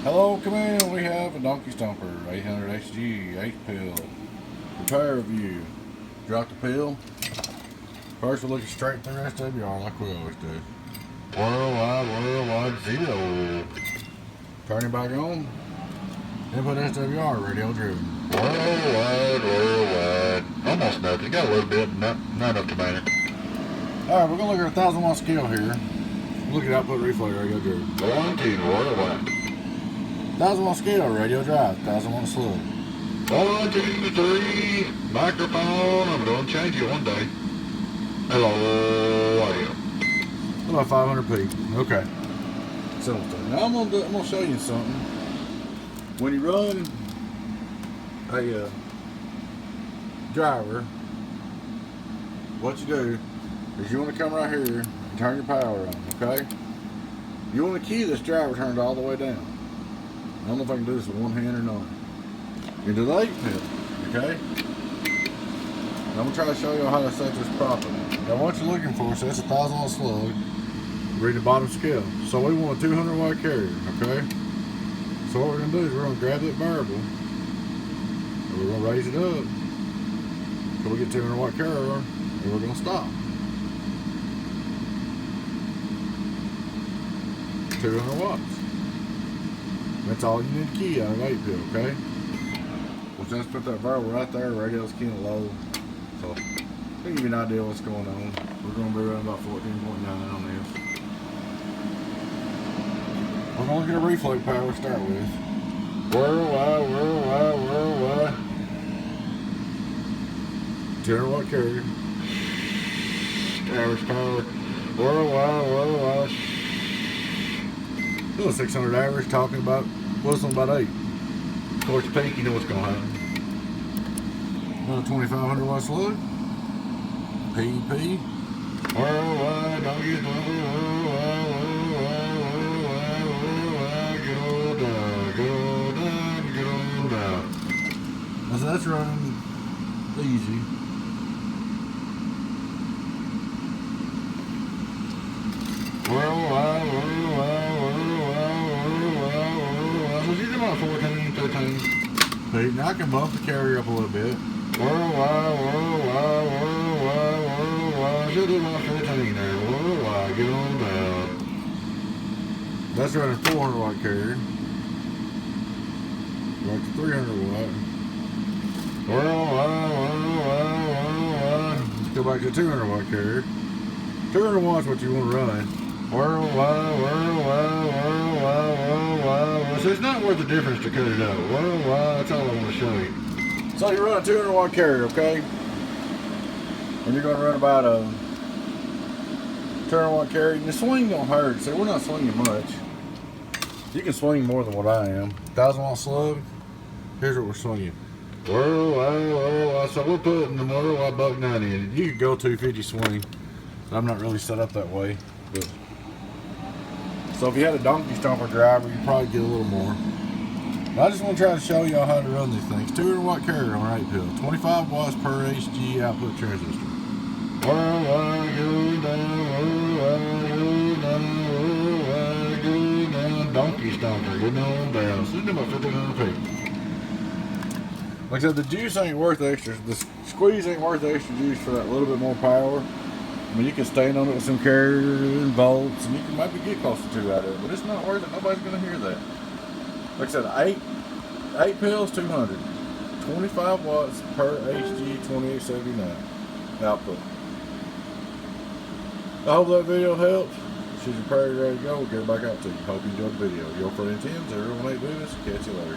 Hello, come in. We have a donkey Stomper 800HD-8Pill repair review. Drop the pill. First, we're looking straight through SWR like we always do. Worldwide zero. Turn it back on. Input SWR, radio driven. Worldwide. Almost nothing. Got a little bit, not enough to matter. Alright, we're going to look at a 1,000 watt scale here. Look at output reflex, radio driven. 1, 2, worldwide. 1,000 watt scale, radio drive. 1,000 watt slug. 1, 2, 3. Microphone. I'm going to change it one day. Hello, audio. About 500p. Okay. Simple thing. Now I'm gonna show you something. When you run a driver, what you do is you want to come right here and turn your power on. Okay. You want to key this driver turned all the way down. I don't know if I can do this with one hand or not. Into the 8-pill. Okay. I'm going to try to show you how to set this properly. Now what you're looking for, so that's a 1,000 watt slug. Read the bottom scale. So we want a 200 watt carrier, okay? So what we're going to do is we're going to grab that variable and we're going to raise it up until we get 200 watt carrier and we're going to stop. 200 watts. That's all you need to key out of 8-pill, okay? Well, just put that variable right there, radio's keying it low. So, to give you an idea what's going on, we're going to be running about 14.9 on this. We're going to get a reflex power to start with. Worldwide. 200 watt carrier. Average power. Worldwide. Doing 600 average, talking about, whistling about 8. Of course, the peak, you know what's going to happen. Another 2,500 watt slug. PP. Worldwide, don't get worldwide, go down. So that's running easy. Worldwide. So she's about 14, 13. See, now I can bump the carrier up a little bit. Worldwide. She'll do about 15 there. Worldwide, get on down. That's running 400 watt carrier. Back to 300 watt. Worldwide. Let's go back to 200 watt carrier. 200 watts what you want to run. Worldwide. So it's not worth the difference to cut it out. Worldwide, that's all I want to show you. So you run a 200 watt carrier, okay? And you're going to run about a 200 watt carrier. And the swing don't hurt. So we're not swinging much. You can swing more than what I am. 1,000 watt slug. Here's what we're swinging. Worldwide. So we're putting the worldwide buck 90 in it. You could go 250 swing. I'm not really set up that way. But so if you had a donkey Stomper driver, you'd probably get a little more. But I just want to try to show y'all how to run these things. 200 watt carrier on 8-pill. 25 watts per HG output transistor. Worldwide, go down. Donkey Stomper, get on down. So it's about 1,500p. Like I said, the juice ain't worth the extra. The squeeze ain't worth the extra juice for that little bit more power. I mean, you can stand on it with some carriers and volts, and you can maybe get close to 2 out of it, but it's not worth it. Nobody's going to hear that. Like I said, 8 pills, 200. 25 watts per HG-2879 output. I hope that video helped. She's your prayer ready to go. We'll get it back out to you. Hope you enjoyed the video. Your friend Tim, 018 Business. Catch you later.